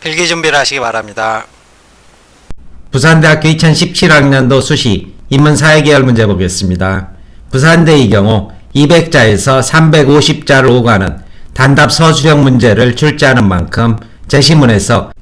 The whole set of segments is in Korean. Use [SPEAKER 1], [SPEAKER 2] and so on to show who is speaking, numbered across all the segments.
[SPEAKER 1] 필기 준비를 하시기 바랍니다.
[SPEAKER 2] 부산대학교 2017학년도 수시 인문사회계열 문제 보겠습니다. 부산대의 경우 200자에서 350자를 오가는 단답 서술형 문제를 출제하는 만큼 제시문에서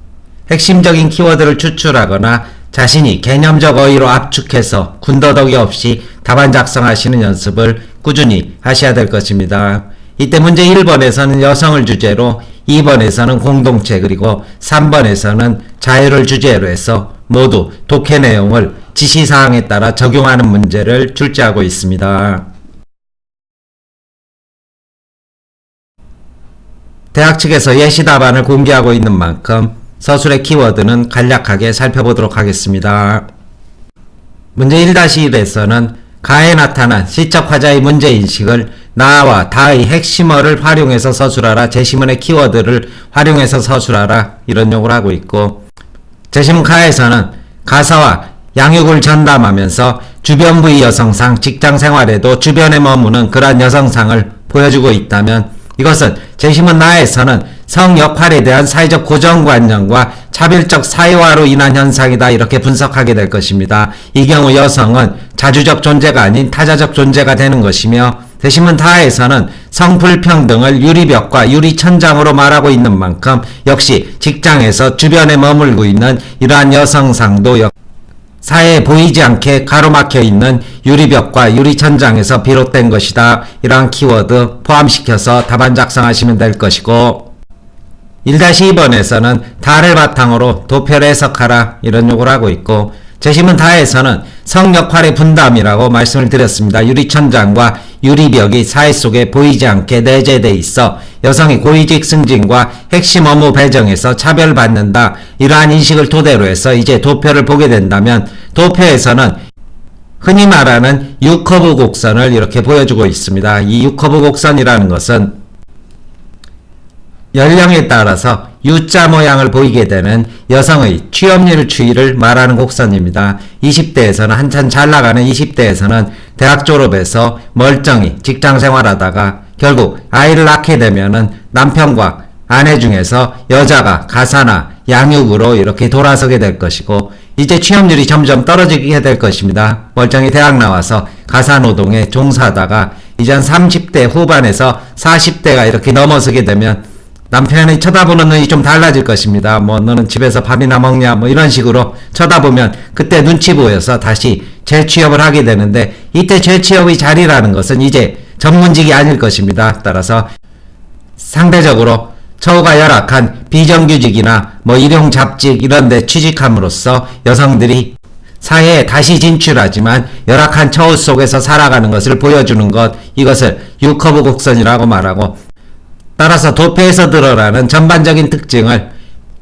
[SPEAKER 2] 핵심적인 키워드를 추출하거나 자신이 개념적 어휘로 압축해서 군더더기 없이 답안 작성하시는 연습을 꾸준히 하셔야 될 것입니다. 이때 문제 1번에서는 여성을 주제로, 2번에서는 공동체, 그리고 3번에서는 자유를 주제로 해서 모두 독해 내용을 지시사항에 따라 적용하는 문제를 출제하고 있습니다. 대학 측에서 예시 답안을 공개하고 있는 만큼 서술의 키워드는 간략하게 살펴보도록 하겠습니다. 문제 1-1에서는 가에 나타난 시적 화자의 문제인식을 나와 다의 핵심어를 활용해서 서술하라, 제시문의 키워드를 활용해서 서술하라, 이런 요구를 하고 있고, 제시문 가에서는 가사와 양육을 전담하면서 주변 부위 여성상, 직장생활에도 주변에 머무는 그러한 여성상을 보여주고 있다면, 이것은 제시문 나에서는 성 역할에 대한 사회적 고정관념과 차별적 사회화로 인한 현상이다, 이렇게 분석하게 될 것입니다. 이 경우 여성은 자주적 존재가 아닌 타자적 존재가 되는 것이며, 제시문 다에서는 성불평등을 유리벽과 유리천장으로 말하고 있는 만큼 역시 직장에서 주변에 머물고 있는 이러한 여성상도 사회에 보이지 않게 가로막혀 있는 유리벽과 유리천장에서 비롯된 것이다. 이러한 키워드 포함시켜서 답안 작성하시면 될 것이고, 1-2번에서는 다를 바탕으로 도표를 해석하라, 이런 요구를 하고 있고, 제시문 다에서는 성 역할의 분담이라고 말씀을 드렸습니다. 유리천장과 유리벽이 사회 속에 보이지 않게 내재되어 있어 여성이 고위직 승진과 핵심 업무 배정에서 차별받는다, 이러한 인식을 토대로 해서 이제 도표를 보게 된다면, 도표에서는 흔히 말하는 U커브 곡선을 이렇게 보여주고 있습니다. 이 U커브 곡선이라는 것은 연령에 따라서 U자 모양을 보이게 되는 여성의 취업률 추이를 말하는 곡선입니다. 20대에서는 한참 잘 나가는 20대에서는 대학 졸업해서 멀쩡히 직장 생활하다가 결국 아이를 낳게 되면은 남편과 아내 중에서 여자가 가사나 양육으로 이렇게 돌아서게 될 것이고, 이제 취업률이 점점 떨어지게 될 것입니다. 멀쩡히 대학 나와서 가사노동에 종사하다가 이제 한 30대 후반에서 40대가 이렇게 넘어서게 되면 남편이 쳐다보는 눈이 좀 달라질 것입니다. 뭐 너는 집에서 밥이나 먹냐, 뭐 이런 식으로 쳐다보면 그때 눈치 보여서 다시 재취업을 하게 되는데, 이때 재취업의 자리라는 것은 이제 전문직이 아닐 것입니다. 따라서 상대적으로 처우가 열악한 비정규직이나 뭐 일용 잡직 이런 데 취직함으로써 여성들이 사회에 다시 진출하지만 열악한 처우 속에서 살아가는 것을 보여주는 것, 이것을 U커브 곡선이라고 말하고, 따라서 도표에서 드러나는 전반적인 특징을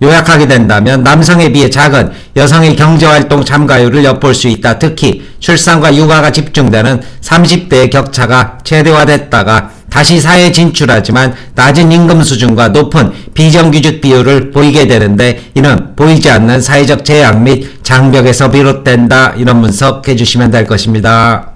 [SPEAKER 2] 요약하게 된다면 남성에 비해 작은 여성의 경제활동 참가율을 엿볼 수 있다. 특히 출산과 육아가 집중되는 30대의 격차가 최대화됐다가 다시 사회에 진출하지만 낮은 임금 수준과 높은 비정규직 비율을 보이게 되는데, 이는 보이지 않는 사회적 제약 및 장벽에서 비롯된다. 이런 분석해 주시면 될 것입니다.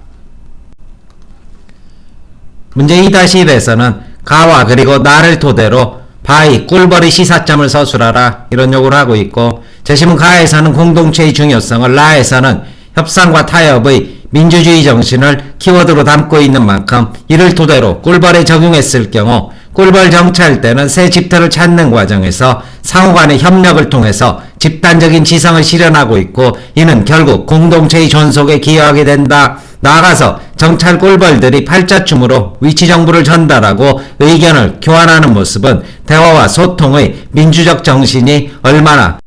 [SPEAKER 2] 문제 2-1에서는 가와 그리고 나를 토대로 바의 꿀벌의 시사점을 서술하라, 이런 요구를 하고 있고, 제시문 가에서는 공동체의 중요성을, 나에서는 협상과 타협의 민주주의 정신을 키워드로 담고 있는 만큼 이를 토대로 꿀벌에 적용했을 경우 꿀벌 정치할 때는 새 집터를 찾는 과정에서 상호간의 협력을 통해서 집단적인 지성을 실현하고 있고, 이는 결국 공동체의 존속에 기여하게 된다. 나아가서 정찰 꿀벌들이 팔자춤으로 위치 정보를 전달하고 의견을 교환하는 모습은 대화와 소통의 민주적 정신이 얼마나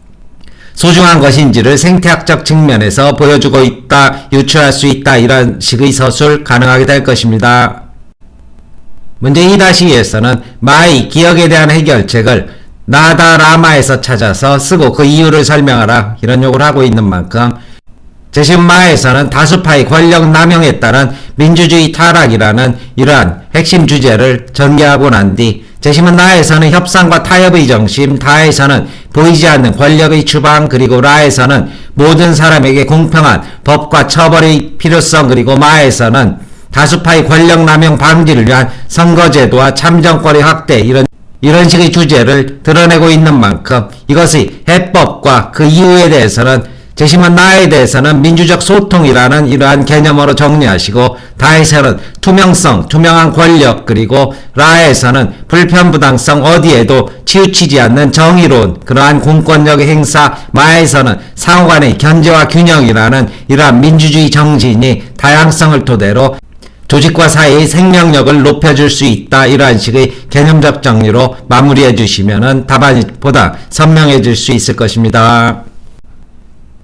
[SPEAKER 2] 소중한 것인지를 생태학적 측면에서 보여주고 있다, 유추할 수 있다, 이런 식의 서술 가능하게 될 것입니다. 문제 2-2에서는 마의 기억에 대한 해결책을 나다라마에서 찾아서 쓰고 그 이유를 설명하라, 이런 요구를 하고 있는 만큼 제시문 마에서는 다수파의 권력 남용에 따른 민주주의 타락이라는 이러한 핵심 주제를 전개하고 난 뒤, 제시문 나에서는 협상과 타협의 정신, 다에서는 보이지 않는 권력의 추방, 그리고 라에서는 모든 사람에게 공평한 법과 처벌의 필요성, 그리고 마에서는 다수파의 권력 남용 방지를 위한 선거제도와 참정권의 확대, 이런 이런 식의 주제를 드러내고 있는 만큼 이것의 해법과 그 이유에 대해서는 재심은 나에 대해서는 민주적 소통이라는 이러한 개념으로 정리하시고, 다에서는 투명성, 투명한 권력, 그리고 라에서는 불편부당성, 어디에도 치우치지 않는 정의로운 그러한 공권력의 행사, 마에서는 상호간의 견제와 균형이라는 이러한 민주주의 정신이 다양성을 토대로 조직과 사회의 생명력을 높여줄 수 있다. 이러한 식의 개념적 정리로 마무리해 주시면 답안이 보다 선명해질 수 있을 것입니다.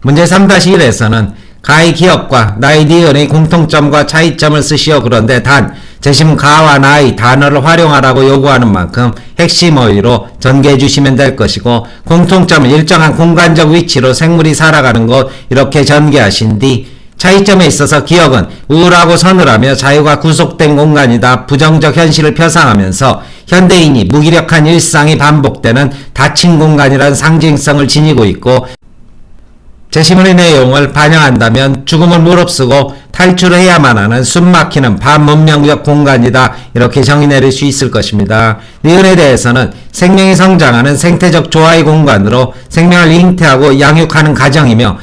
[SPEAKER 2] 문제 3-1에서는 가의 기업과 나의 니은의 공통점과 차이점을 쓰시오. 그런데 단 재심 가와 나의 단어를 활용하라고 요구하는 만큼 핵심 어휘로 전개해 주시면 될 것이고, 공통점은 일정한 공간적 위치로 생물이 살아가는 곳 이렇게 전개하신 뒤, 차이점에 있어서 기억은 우울하고 서늘하며 자유가 구속된 공간이다. 부정적 현실을 표상하면서 현대인이 무기력한 일상이 반복되는 닫힌 공간이라는 상징성을 지니고 있고, 재심의 내용을 반영한다면 죽음을 무릅쓰고 탈출해야만 하는 숨막히는 반문명적 공간이다. 이렇게 정의 내릴 수 있을 것입니다. 니은에 대해서는 생명이 성장하는 생태적 조화의 공간으로 생명을 잉태하고 양육하는 가정이며,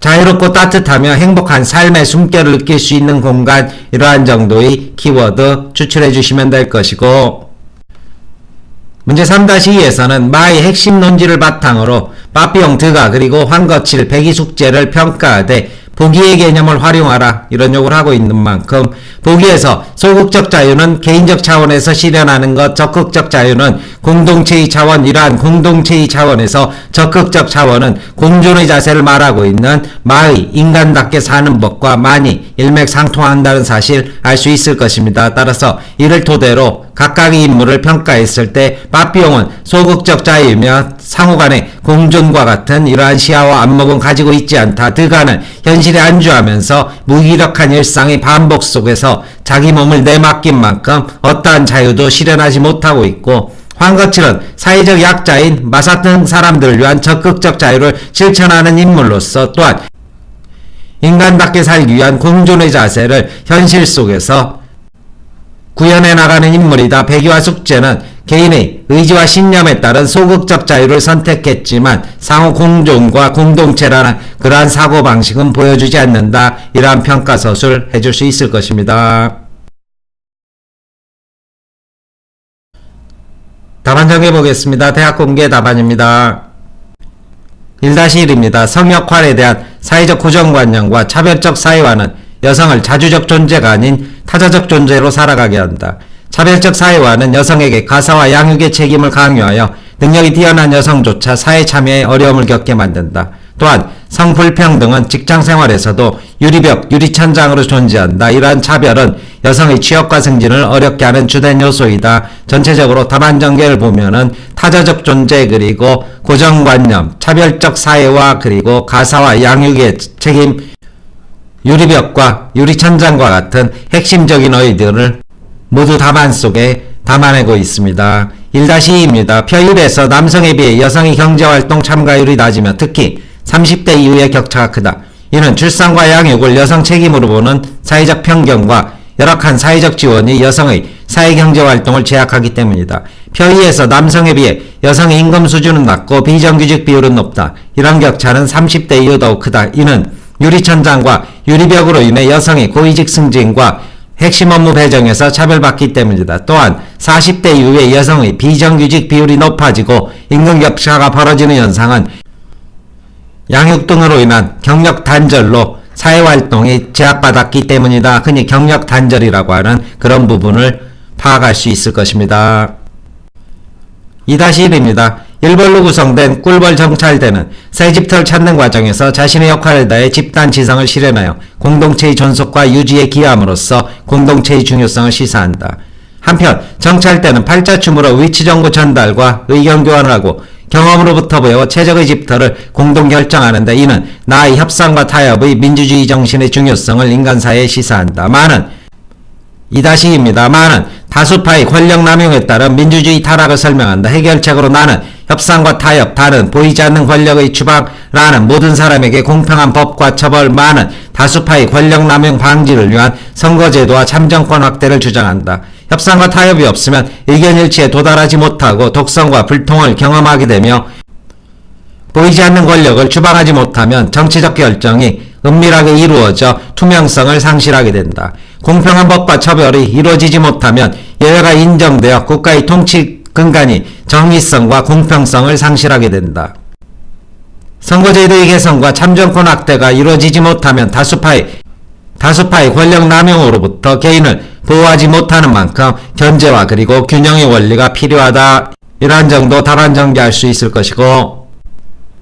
[SPEAKER 2] 자유롭고 따뜻하며 행복한 삶의 숨결을 느낄 수 있는 공간, 이러한 정도의 키워드 추출해 주시면 될 것이고, 문제 3-2에서는 마의 핵심 논지를 바탕으로 빠삐용 드가 그리고 황거칠 배기숙제를 평가하되 보기의 개념을 활용하라. 이런 요구를 하고 있는 만큼, 보기에서 소극적 자유는 개인적 차원에서 실현하는 것, 적극적 자유는 공동체의 차원, 이러한 공동체의 차원에서 적극적 차원은 공존의 자세를 말하고 있는 마의 인간답게 사는 법과 많이 일맥상통한다는 사실 알 수 있을 것입니다. 따라서 이를 토대로 각각의 인물을 평가했을 때 빠삐용은 소극적 자유이며 상호간의 공존과 같은 이러한 시야와 안목은 가지고 있지 않다. 드가는 현실에 안주하면서 무기력한 일상의 반복 속에서 자기 몸을 내맡긴 만큼 어떠한 자유도 실현하지 못하고 있고, 황거칠은 사회적 약자인 마사 등 사람들을 위한 적극적 자유를 실천하는 인물로서 또한 인간답게 살기 위한 공존의 자세를 현실 속에서 구현해 나가는 인물이다. 배기와 숙제는 개인의 의지와 신념에 따른 소극적 자유를 선택했지만 상호 공존과 공동체라는 그러한 사고방식은 보여주지 않는다. 이러한 평가서술 해줄 수 있을 것입니다. 답안 정해보겠습니다. 대학공개 답안입니다. 1-1입니다. 성역할에 대한 사회적 고정관념과 차별적 사회화는 여성을 자주적 존재가 아닌 타자적 존재로 살아가게 한다. 차별적 사회화는 여성에게 가사와 양육의 책임을 강요하여 능력이 뛰어난 여성조차 사회 참여에 어려움을 겪게 만든다. 또한 성불평등은 직장생활에서도 유리벽, 유리천장으로 존재한다. 이러한 차별은 여성의 취업과 승진을 어렵게 하는 주된 요소이다. 전체적으로 답안 전개를 보면은 타자적 존재, 그리고 고정관념, 차별적 사회화, 그리고 가사와 양육의 책임, 유리벽과 유리천장과 같은 핵심적인 어휘들을 모두 답안 속에 담아내고 있습니다. 1-2입니다. 표율에서 남성에 비해 여성의 경제활동 참가율이 낮으며 특히 30대 이후의 격차가 크다. 이는 출산과 양육을 여성 책임으로 보는 사회적 편견과 열악한 사회적 지원이 여성의 사회경제활동을 제약하기 때문이다. 표의에서 남성에 비해 여성의 임금 수준은 낮고 비정규직 비율은 높다. 이런 격차는 30대 이후 더욱 크다. 이는 유리천장과 유리벽으로 인해 여성의 고위직 승진과 핵심 업무 배정에서 차별받기 때문이다. 또한 40대 이후에 여성의 비정규직 비율이 높아지고 임금 격차가 벌어지는 현상은 양육 등으로 인한 경력 단절로 사회활동이 제약받았기 때문이다. 흔히 경력 단절이라고 하는 그런 부분을 파악할 수 있을 것입니다. 2-1입니다. 일벌로 구성된 꿀벌 정찰대는 새 집터를 찾는 과정에서 자신의 역할을 다해 집단 지성을 실현하여 공동체의 존속과 유지에 기여함으로써 공동체의 중요성을 시사한다. 한편 정찰대는 팔자춤으로 위치정보 전달과 의견 교환을 하고 경험으로부터 배워 최적의 집터를 공동 결정하는데, 이는 나의 협상과 타협의 민주주의 정신의 중요성을 인간사회에 시사한다. 많은 2-2입니다. 많은 다수파의 권력 남용에 따른 민주주의 타락을 설명한다. 해결책으로 나는 협상과 타협, 다는 보이지 않는 권력의 추방라는 모든 사람에게 공평한 법과 처벌, 많은 다수파의 권력 남용 방지를 위한 선거제도와 참정권 확대를 주장한다. 협상과 타협이 없으면 의견 일치에 도달하지 못하고 독선과 불통을 경험하게 되며 보이지 않는 권력을 추방하지 못하면 정치적 결정이 은밀하게 이루어져 투명성을 상실하게 된다. 공평한 법과 처벌이 이루어지지 못하면 여야가 인정되어 국가의 통치 근간이 정의성과 공평성을 상실하게 된다. 선거제도의 개선과 참정권 확대가 이루어지지 못하면 다수파의 권력 남용으로부터 개인을 보호하지 못하는 만큼 견제와 그리고 균형의 원리가 필요하다. 이러한 정도 답안정리할 수 있을 것이고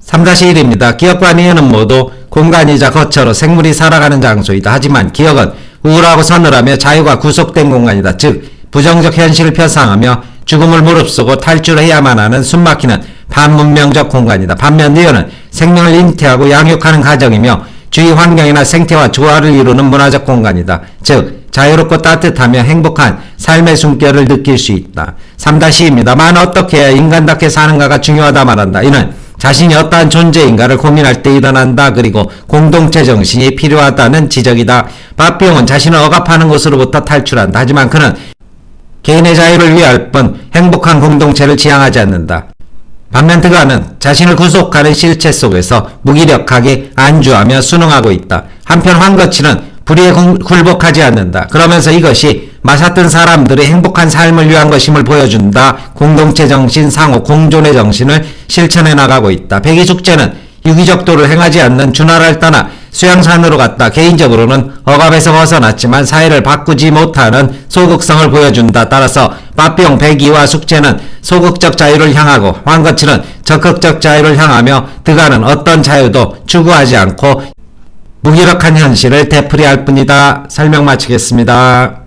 [SPEAKER 2] 3-1입니다. 기억과 니은은 모두 공간이자 거처로 생물이 살아가는 장소이다. 하지만 기억은 우울하고 서늘하며 자유가 구속된 공간이다. 즉 부정적 현실을 표상하며 죽음을 무릅쓰고 탈출해야만 하는 숨막히는 반문명적 공간이다. 반면 니은은 생명을 잉태하고 양육하는 가정이며 주위 환경이나 생태와 조화를 이루는 문화적 공간이다. 즉 자유롭고 따뜻하며 행복한 삶의 숨결을 느낄 수 있다. 3-2입니다. 만 어떻게 해야 인간답게 사는가가 중요하다 말한다. 이는 자신이 어떠한 존재인가를 고민할 때 일어난다. 그리고 공동체 정신이 필요하다는 지적이다. 바비용은 자신을 억압하는 것으로부터 탈출한다. 하지만 그는 개인의 자유를 위할 뿐 행복한 공동체를 지향하지 않는다. 반면 드가는 자신을 구속하는 실체 속에서 무기력하게 안주하며 순응하고 있다. 한편 황거치는 불의에 굴복하지 않는다. 그러면서 이것이 맞았던 사람들의 행복한 삶을 위한 것임을 보여준다. 공동체 정신, 상호, 공존의 정신을 실천해 나가고 있다. 백의숙제는 유기적도를 행하지 않는 준하를 떠나 수양산으로 갔다. 개인적으로는 억압에서 벗어났지만 사회를 바꾸지 못하는 소극성을 보여준다. 따라서 바비용 백의와 숙제는 소극적 자유를 향하고 황거치는 적극적 자유를 향하며 드가는 어떤 자유도 추구하지 않고 무기력한 현실을 되풀이할 뿐이다. 설명 마치겠습니다.